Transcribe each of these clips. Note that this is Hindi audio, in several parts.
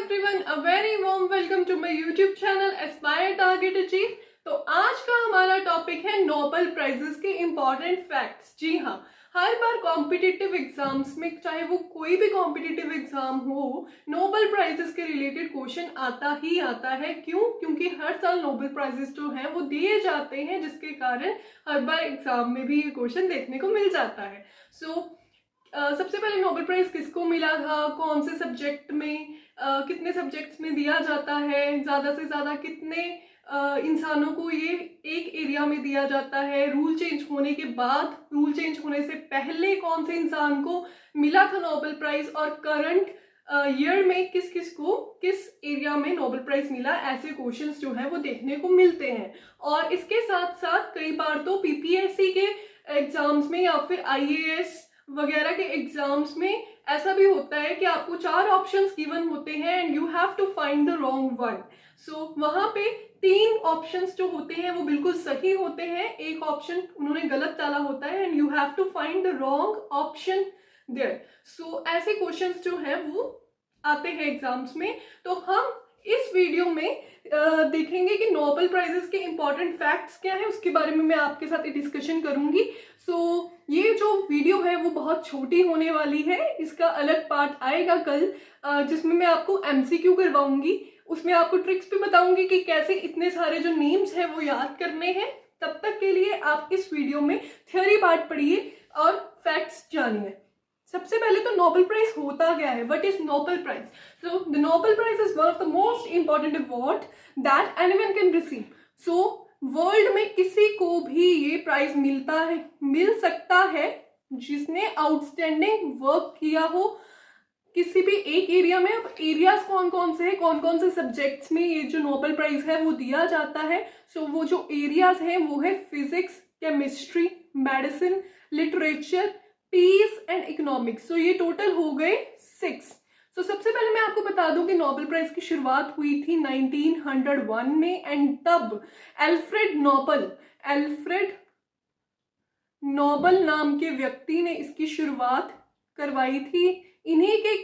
everyone, a very warm welcome to my YouTube channel Aspire Target Achieve। तो आज का हमारा टॉपिक है नोबेल प्राइजेस के इम्पॉर्टेंट फैक्ट्स। जी हाँ, हर बार कॉम्पिटिटिव एग्जाम्स में, चाहे वो कोई भी कॉम्पिटिटिव एग्जाम हो, नोबेल प्राइजेस के रिलेटेड क्वेश्चन आता ही आता है। क्यों? क्योंकि हर साल नोबेल प्राइजेस जो हैं वो दिए जाते हैं, जिसके कारण हर बार एग्जाम में भी ये क्वेश्चन देखने को मिल जाता है। सबसे पहले नोबेल प्राइज किसको मिला था, कौन से सब्जेक्ट में, कितने सब्जेक्ट्स में दिया जाता है, ज़्यादा से ज़्यादा कितने इंसानों को ये एक एरिया में दिया जाता है, रूल चेंज होने के बाद, रूल चेंज होने से पहले कौन से इंसान को मिला था नोबेल प्राइज, और करंट ईयर में किस किस को किस एरिया में नोबेल प्राइज मिला, ऐसे क्वेश्चंस जो है वो देखने को मिलते हैं। और इसके साथ साथ कई बार तो पीपीएससी के एग्जाम्स में या फिर आईएएस वगैरह के एग्जाम्स में ऐसा भी होता है कि आपको 4 ऑप्शंस गिवन होते हैं and you have to find the wrong one. So वहां पे 3 ऑप्शंस जो होते हैं वो बिल्कुल सही होते हैं, एक ऑप्शन उन्होंने गलत डाला होता है and you have to find the wrong option there. So ऐसे क्वेश्चंस जो हैं वो आते हैं एग्जाम्स में। तो हम इस वीडियो में देखेंगे कि नोबेल प्राइजेस के इंपॉर्टेंट फैक्ट्स क्या है, उसके बारे में मैं आपके साथ डिस्कशन करूंगी। ये जो वीडियो है वो बहुत छोटी होने वाली है, इसका अलग पार्ट आएगा कल, जिसमें मैं आपको एमसीक्यू करवाऊंगी, उसमें आपको ट्रिक्स भी बताऊंगी कि कैसे इतने सारे जो नेम्स हैं वो याद करने हैं। तब तक के लिए आप इस वीडियो में थ्योरी पार्ट पढ़िए और फैक्ट्स जानिए। सबसे पहले तो नोबेल प्राइज होता क्या है, what is Nobel prize? So the Nobel prize is one of the most important award that anyone can receive. So world में किसी को भी ये प्राइज मिल सकता है जिसने आउटस्टैंडिंग वर्क किया हो किसी भी एक एरिया में। अब एरियाज कौन कौन से हैं, कौन कौन से सब्जेक्ट्स में ये जो नोबेल प्राइज है वो दिया जाता है। सो वो जो एरियाज हैं वो है physics, chemistry, medicine, literature, peace and economics. So ये टोटल हो गए 6। सो सबसे पहले मैं आपको बता दूं कि नोबेल प्राइज की शुरुआत हुई थी 1901 में एंड तब एल्फ्रेड नोबेल नाम के व्यक्ति ने इसकी शुरुआत करवाई थी। इन्हीं के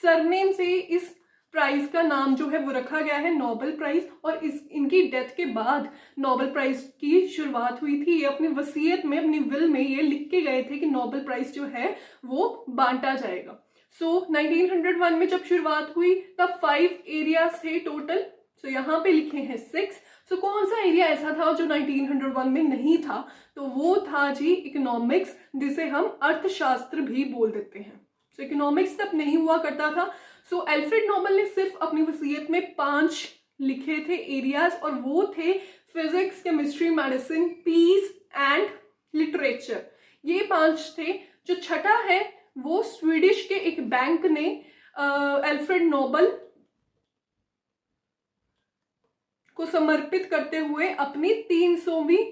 सरनेम से इस प्राइज का नाम जो है वो रखा गया है नोबेल प्राइज, और इनकी डेथ के बाद नोबेल प्राइज की शुरुआत हुई थी। ये अपनी वसीयत में, अपनी विल में ये लिख के गए थे कि नोबेल प्राइज जो है वो बांटा जाएगा। 1901 में जब शुरुआत हुई तब 5 एरियाज थे टोटल। यहाँ पे लिखे हैं 6। कौन सा एरिया ऐसा था जो 1901 में नहीं था? तो वो था जी इकोनॉमिक्स, जिसे हम अर्थशास्त्र भी बोल देते हैं। इकोनॉमिक्स तब नहीं हुआ करता था। एल्फ्रेड नोबेल ने सिर्फ अपनी वसीयत में 5 लिखे थे एरियाज, और वो थे physics, chemistry, medicine, peace and literature. ये 5 थे। जो छठा है वो स्वीडिश के एक बैंक ने एल्फ्रेड नोबेल को समर्पित करते हुए अपनी 300वीं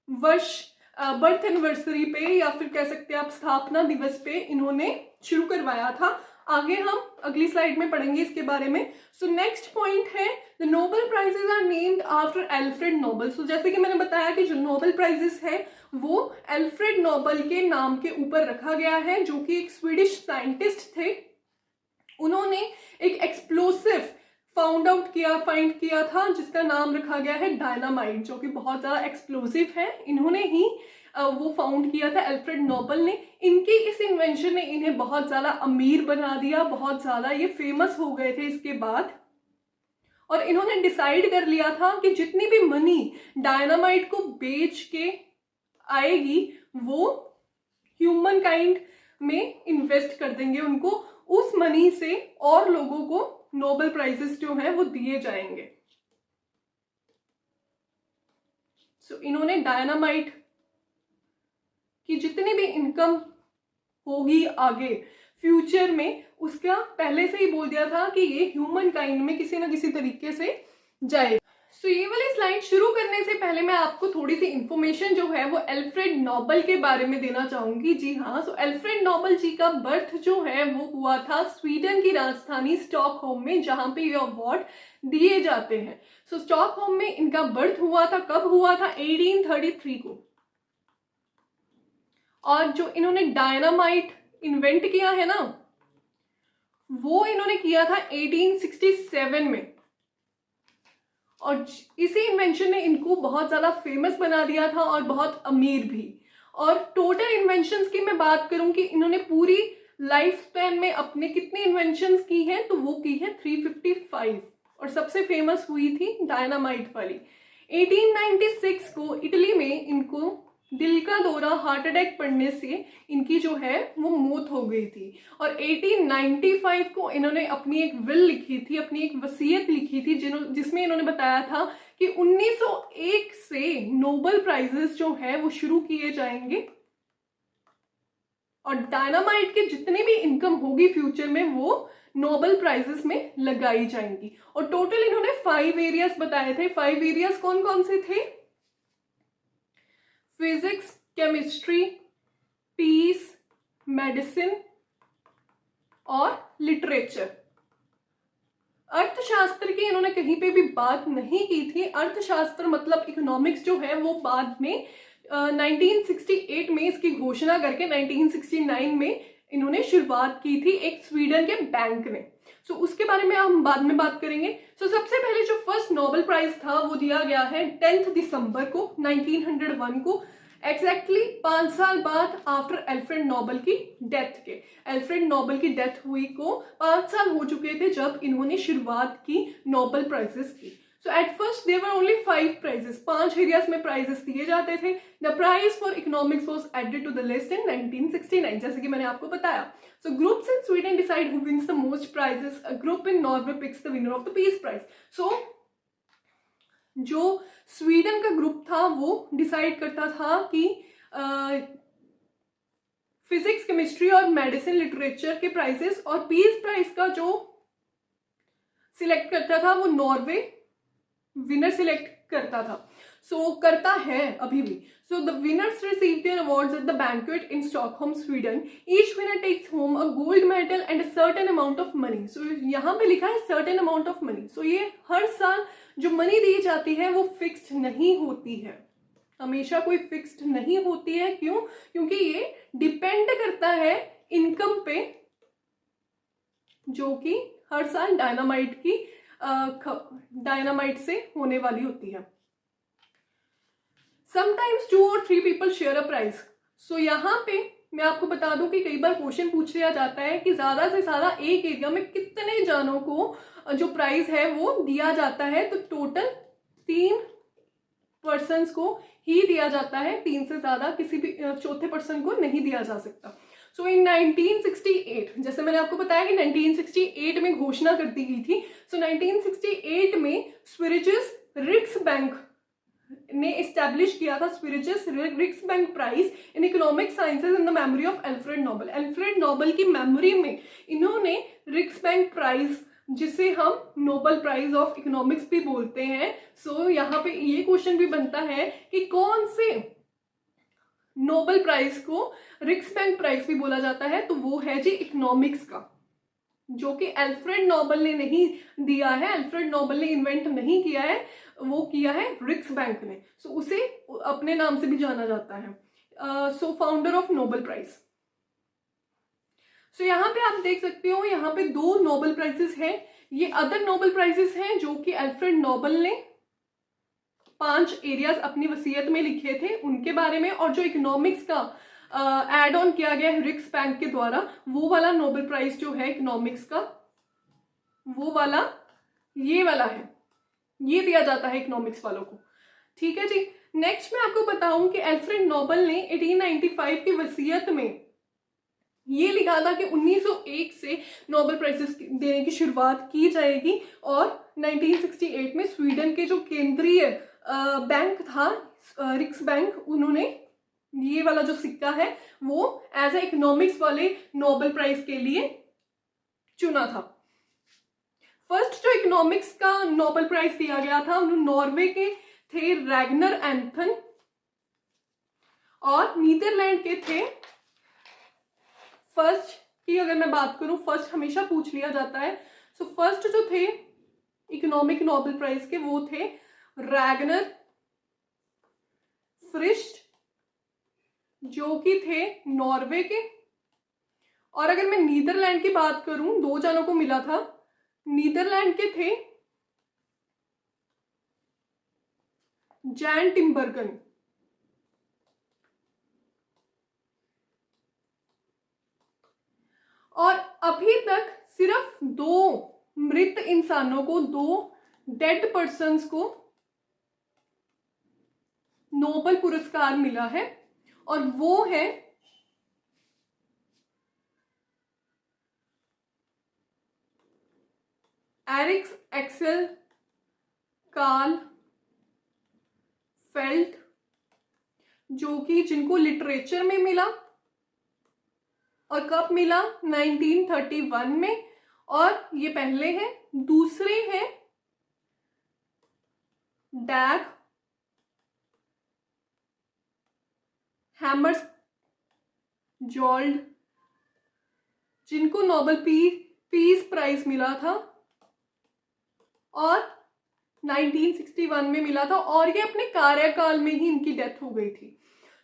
वर्ष बर्थ एनिवर्सरी पे, या फिर कह सकते हैं आप स्थापना दिवस पे, इन्होंने शुरू करवाया था। आगे हम अगली स्लाइड में पढ़ेंगे इसके बारे में। नेक्स्ट पॉइंट है the Nobel prizes are named after Alfred Nobel. जैसे कि मैंने बताया कि जो नोबेल प्राइजेस है वो एल्फ्रेड नोबेल के नाम के ऊपर रखा गया है, जो कि एक स्वीडिश साइंटिस्ट थे। उन्होंने एक एक्सप्लोसिव फाइंड किया था जिसका नाम रखा गया है डायनामाइट, जो कि बहुत ज्यादा एक्सप्लोसिव है। इन्होंने ही वो फाउंड किया था, एल्फ्रेड नोबेल ने। इनकी इस इन्वेंशन ने इन्हें बहुत ज्यादा अमीर बना दिया, बहुत ज्यादा ये फेमस हो गए थे इसके बाद। और इन्होंने डिसाइड कर लिया था कि जितनी भी मनी डायनामाइट को बेच के आएगी वो ह्यूमन काइंड में इन्वेस्ट कर देंगे उनको। उस मनी से और लोगों को नोबेल प्राइजेस जो हैं वो दिए जाएंगे। इन्होंने डायनामाइट की जितनी भी इनकम होगी आगे फ्यूचर में, उसका पहले से ही बोल दिया था कि ये ह्यूमन काइंड में किसी ना किसी तरीके से जाए। ये वाली स्लाइड शुरू करने से पहले मैं आपको थोड़ी सी इंफॉर्मेशन जो है वो एल्फ्रेड नोबेल के बारे में देना चाहूंगी। जी हाँ, एल्फ्रेड नोबेल जी का बर्थ जो है वो हुआ था स्वीडन की राजधानी स्टॉकहोम में, जहां पे ये अवार्ड दिए जाते हैं। स्टॉकहोम में इनका बर्थ हुआ था। कब हुआ था? 1833 को। और जो इन्होंने डायनामाइट इन्वेंट किया है ना, वो इन्होंने किया था 1867 में, और इसी इन्वेंशन ने इनको बहुत ज़्यादा फेमस बना दिया था और बहुत अमीर भी। और टोटल इन्वेंशंस की मैं बात करूं कि इन्होंने पूरी लाइफ स्पैन में अपने कितनी इन्वेंशंस की हैं, तो वो की है 355, और सबसे फेमस हुई थी डायनामाइट वाली। 1896 को इटली में इनको दिल का दौरा, हार्ट अटैक पड़ने से इनकी जो है वो मौत हो गई थी। और 1895 को इन्होंने अपनी एक विल लिखी थी, अपनी एक वसीयत लिखी थी, जिसमें इन्होंने बताया था कि 1901 से नोबेल प्राइजेस जो है वो शुरू किए जाएंगे, और डायनामाइट के जितनी भी इनकम होगी फ्यूचर में वो नोबेल प्राइजेस में लगाई जाएंगी। और टोटल इन्होंने 5 एरियाज बताए थे। 5 एरियाज कौन कौन से थे? फिजिक्स, केमिस्ट्री, पीस, मेडिसिन और लिटरेचर। अर्थशास्त्र की इन्होंने कहीं पे भी बात नहीं की थी। अर्थशास्त्र मतलब इकोनॉमिक्स जो है वो बाद में 1968 में इसकी घोषणा करके 1969 में इन्होंने शुरुआत की थी एक स्वीडन के बैंक ने। सो उसके बारे में हम बाद में बात करेंगे। सो सबसे पहले जो फर्स्ट नोबेल प्राइज था वो दिया गया है 10 दिसंबर को 1901 को, एग्जैक्टली 5 साल बाद आफ्टर अल्फ्रेड नोबेल की डेथ के। अल्फ्रेड नोबेल की डेथ हुई को 5 साल हो चुके थे जब इन्होंने शुरुआत की नोबेल प्राइजेस की। So at first there were only 5 prizes, 5 areas में प्राइजेस दिए जाते थे। The prize for economics was added to the list in 1969, जैसे कि मैंने आपको बताया। So groups in Sweden decide who wins the most prizes. A group in Norway picks the winner of the peace prize. So जो स्वीडन का ग्रुप था वो डिसाइड करता था कि फिजिक्स, केमिस्ट्री और मेडिसिन, लिटरेचर के प्राइजेस, और पीस प्राइज का जो सिलेक्ट करता था वो नॉर्वे विनर सिलेक्ट करता था। सो करता है अभी भी। So the winners receive their awards at the banquet in Stockholm, Sweden. Each winner takes home a gold medal and a certain amount of money. So यहाँ पे लिखा है certain amount of money. So ये हर साल जो मनी दी जाती है वो फिक्स्ड नहीं होती है, हमेशा कोई फिक्स्ड नहीं होती है। क्यों? क्योंकि ये डिपेंड करता है इनकम पे, जो कि हर साल डायनामाइट से होने वाली होती है। Sometimes 2 or 3 people share a prize. So यहाँ पे मैं आपको बता दूं कि कई बार क्वेश्चन पूछ लिया जाता है कि ज्यादा से ज्यादा एक एरिया में कितने जानों को जो प्राइज है वो दिया जाता है, तो टोटल 3 पर्सन्स को ही दिया जाता है, 3 से ज्यादा किसी भी चौथे पर्सन को नहीं दिया जा सकता। सो इन 1968, जैसे मैंने आपको बताया कि 1968 में घोषणा कर दी गई थी। सो 1968 में स्विरिजस रिक्स बैंक ने एस्टैब्लिश किया था Sveriges Riksbank prize in economic sciences in the memory of Alfred Nobel. Alfred Nobel की मेमोरी में इन्होंने रिक्स बैंक प्राइज, जिसे हम नोबेल प्राइज ऑफ इकोनॉमिक्स भी बोलते हैं। सो यहाँ पे ये क्वेश्चन भी बनता है कि कौन से नोबेल प्राइज को रिक्स बैंक प्राइज भी बोला जाता है, तो वो है जी इकोनॉमिक्स का, जो कि अल्फ्रेड नोबेल ने नहीं दिया है, अल्फ्रेड नोबेल ने इन्वेंट नहीं किया है, वो किया है रिक्स बैंक ने। सो उसे अपने नाम से भी जाना जाता है। सो founder of Nobel prize. So यहाँ पे आप देख सकते हो, यहाँ पे 2 नोबेल प्राइजेस हैं। ये अदर नोबेल प्राइजेस हैं जो कि अल्फ्रेड नोबेल ने 5 एरियाज अपनी वसीयत में लिखे थे उनके बारे में, और जो इकोनॉमिक्स का एड ऑन किया गया है रिक्स बैंक के द्वारा, वो वाला नोबेल प्राइज जो है इकोनॉमिक्स का, वो वाला ये वाला है, ये दिया जाता है इकोनॉमिक्स वालों को। ठीक है जी। नेक्स्ट मैं आपको बताऊं कि अल्फ्रेड नोबेल ने 1895 की वसीयत में ये लिखा था कि 1901 से नोबेल प्राइजेस देने की शुरुआत की जाएगी, और 1968 में स्वीडन के जो केंद्रीय बैंक था रिक्स बैंक, उन्होंने ये वाला जो सिक्का है वो एज ए इकोनॉमिक्स वाले नोबेल प्राइज के लिए चुना था। फर्स्ट जो इकोनॉमिक्स का नोबेल प्राइज दिया गया था नॉर्वे के थे रैगनर एंथन, और नीदरलैंड के थे, फर्स्ट की अगर मैं बात करूं, फर्स्ट हमेशा पूछ लिया जाता है। सो फर्स्ट जो थे इकोनॉमिक नोबेल प्राइज के वो थे रैगनर फ्रिस्ट, जो कि थे नॉर्वे के, और अगर मैं नीदरलैंड की बात करूं, 2 जनों को मिला था। नीदरलैंड के थे जैन टिम्बरगन। और अभी तक सिर्फ 2 मृत इंसानों को, 2 डेड पर्सन्स को नोबेल पुरस्कार मिला है, और वो है एरिक एक्सेल कार्ल फेल्ट, जो कि जिनको लिटरेचर में मिला, और कब मिला? 1931 में। और ये पहले हैं। दूसरे हैं डैग हैमर्सजोल्ड, जिनको नोबेल पीस प्राइज मिला था और 1961 में मिला था, और ये अपने कार्यकाल में ही इनकी डेथ हो गई थी।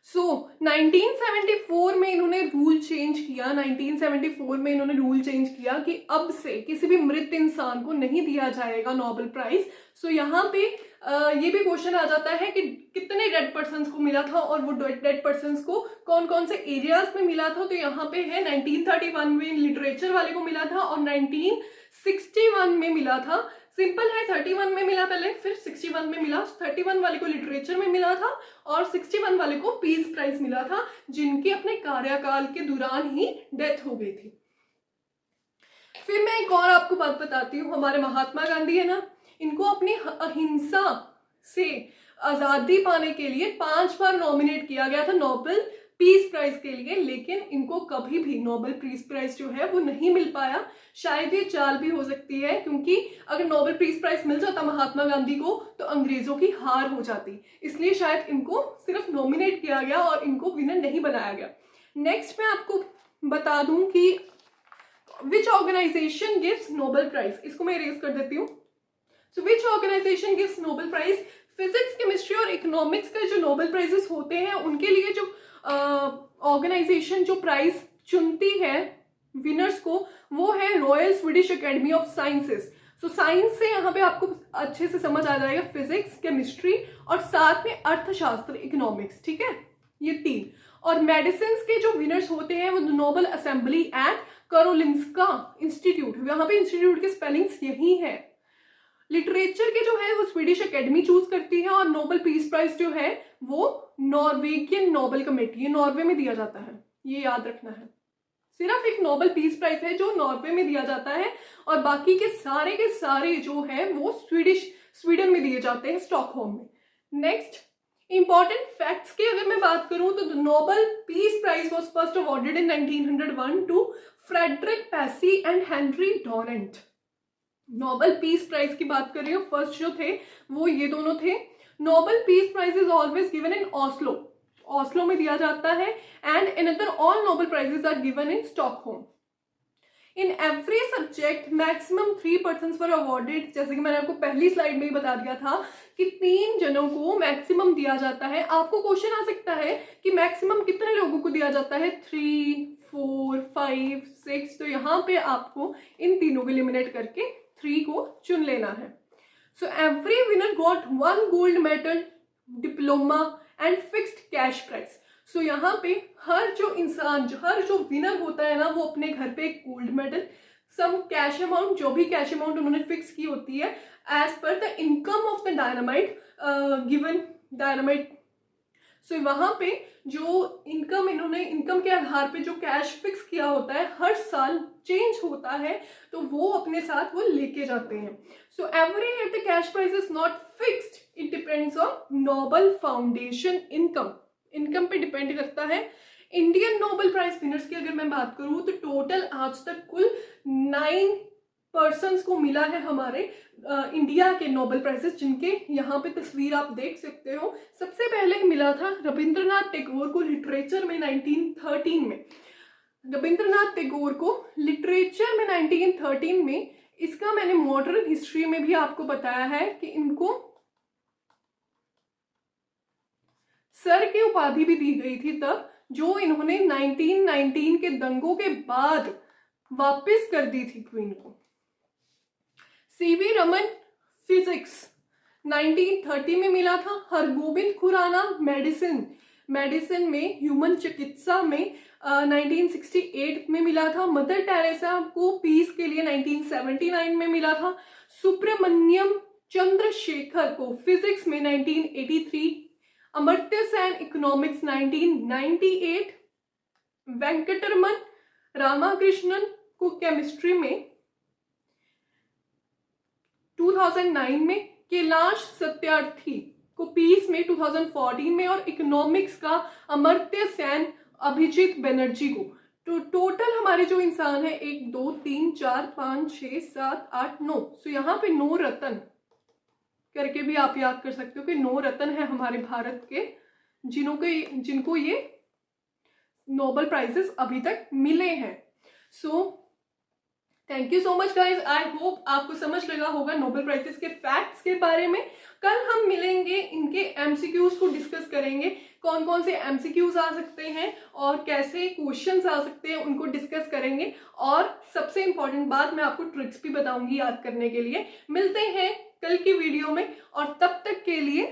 1974 में इन्होंने रूल चेंज किया। 1974 में इन्होंने रूल चेंज किया कि अब से किसी भी मृत इंसान को नहीं दिया जाएगा नोबेल प्राइज। यहाँ पे ये भी क्वेश्चन आ जाता है कि कितने डेड पर्सन्स को मिला था, और वो डेड पर्सन्स को कौन कौन से एरियाज में मिला था। तो यहाँ पे है 1931 में लिटरेचर वाले को मिला था, और 1961 में मिला था। सिंपल है, 31 में मिला पहले, फिर 61 में मिला। 31 वाले को लिटरेचर में मिला था और 61 वाले को पीस प्राइज मिला था, जिनकी अपने कार्यकाल के दौरान ही डेथ हो गई थी। फिर मैं एक और आपको बात बताती हूँ। हमारे महात्मा गांधी है ना, इनको अपनी अहिंसा से आजादी पाने के लिए 5 बार नॉमिनेट किया गया था नोबेल पीस प्राइज के लिए, लेकिन इनको कभी भी नोबेल पीस प्राइज जो है वो नहीं मिल पाया। शायद ये चाल भी हो सकती है, क्योंकि अगर नोबेल पीस प्राइज मिल जाता महात्मा गांधी को तो अंग्रेजों की हार हो जाती, इसलिए शायद इनको सिर्फ नॉमिनेट किया गया और इनको विनर नहीं बनाया गया। नेक्स्ट मैं आपको बता दूं कि which organisation gives Nobel prize, इसको मैं इरेज कर देती हूँ। So which organisation gives Nobel prize? Physics, chemistry और इकोनॉमिक्स के जो नोबेल प्राइजेस होते हैं उनके लिए जो ऑर्गेनाइजेशन जो प्राइज चुनती है विनर्स को, वो है royal Swedish academy of sciences. So science से यहाँ पे आपको अच्छे से समझ आ जाएगा, फिजिक्स, केमिस्ट्री और साथ में अर्थशास्त्र, इकोनॉमिक्स, ठीक है, ये 3। और मेडिसिन के जो विनर्स होते हैं वो Nobel assembly at Karolinska institute, यहाँ पे इंस्टीट्यूट के स्पेलिंग्स यही है। लिटरेचर के जो है वो स्वीडिश एकेडमी चूज करती है, और नोबेल पीस प्राइज जो है वो नॉर्वेगियन नोबेल कमेटी, ये नॉर्वे में दिया जाता है, ये याद रखना है। सिर्फ एक नोबेल पीस प्राइज है जो नॉर्वे में दिया जाता है, और बाकी के सारे जो है वो स्वीडन में दिए जाते हैं, स्टॉकहोम में। नेक्स्ट इंपॉर्टेंट फैक्ट्स की अगर मैं बात करूं तो Nobel peace prize was first awarded in 1901 to Frederic Passy and Henry Dunant. Nobel peace prize की बात कर रही हूँ, फर्स्ट जो थे वो ये दोनों थे। Nobel peace prize is always given in Oslo में दिया जाता है, and another all Nobel prizes are given in Stockholm. In every subject maximum 3 persons were awarded, जैसे कि मैंने आपको पहली स्लाइड में ही बता दिया था कि 3 जनों को मैक्सिमम दिया जाता है। आपको क्वेश्चन आ सकता है कि मैक्सिमम कितने लोगों को दिया जाता है, 3, 4, 5, 6। तो यहाँ पे आपको इन तीनों को एलिमिनेट करके 3 को चुन लेना है। So every winner got 1 gold medal, diploma and fixed cash prize. So यहाँ पे हर जो विनर होता है ना, वो अपने घर पे एक gold medal, some cash amount, जो भी कैश अमाउंट उन्होंने फिक्स की होती है एज पर the income of the dynamite given dynamite. So वहां पे जो इनकम के आधार पे जो कैश फिक्स किया होता है, हर साल चेंज होता है, तो वो अपने साथ वो लेके जाते हैं। So every year the cash price is not fixed, it depends on Nobel foundation income पे डिपेंड करता है। इंडियन नोबेल प्राइज विनर्स की अगर मैं बात करूं तो टोटल आज तक कुल 9 पर्सन्स को मिला है हमारे इंडिया के नोबेल प्राइजेस, जिनके यहाँ पे तस्वीर आप देख सकते हो। सबसे पहले मिला था रविंद्रनाथ टैगोर को लिटरेचर में 1913 में, रविंद्रनाथ टैगोर को लिटरेचर में 1913 में। इसका मैंने मॉडर्न हिस्ट्री में भी आपको बताया है कि इनको सर की उपाधि भी दी गई थी तब, जो इन्होंने 1919 के दंगों के बाद वापस कर दी थी क्वीन को। सीवी रमन फिजिक्स 1930 में मिला था। हरगोबिंद खुराना मेडिसिन में, ह्यूमन चिकित्सा में 1968 में मिला था। मदर टेरेसा को पीस के लिए 1979 में मिला था। सुब्रमण्यम चंद्रशेखर को फिजिक्स में 1983, अमर्त्य सेन इकोनॉमिक्स 1998, वेंकटरमन रामाकृष्णन को केमिस्ट्री में 2009 में, कैलाश सत्यार्थी को पीस में 2014 में, और इकोनॉमिक्स का अमर्त्य सेन अभिजीत बनर्जी को। तो टोटल हमारे जो इंसान है 1 2 3 4 5 6 7 8 9, सो यहाँ पे 9 रत्न करके भी आप याद कर सकते हो कि 9 रत्न है हमारे भारत के, जिनको ये नोबेल प्राइजेस अभी तक मिले हैं। So thank you so much guys. I hope आपको समझ लगा होगा नोबेल प्राइजेस के फैक्ट्स के बारे में। कल हम मिलेंगे, इनके एमसीक्यूज को डिस्कस करेंगे, कौन कौन से एमसीक्यूज आ सकते हैं और कैसे क्वेश्चंस आ सकते हैं, उनको डिस्कस करेंगे। और सबसे इंपॉर्टेंट बात, मैं आपको ट्रिक्स भी बताऊंगी याद करने के लिए। मिलते हैं कल की वीडियो में, और तब तक के लिए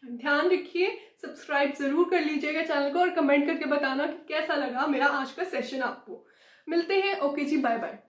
ध्यान रखिए, सब्सक्राइब जरूर कर लीजिएगा चैनल को, और कमेंट करके बताना कि कैसा लगा मेरा आज का सेशन आपको। मिलते हैं, ओके जी, बाय बाय।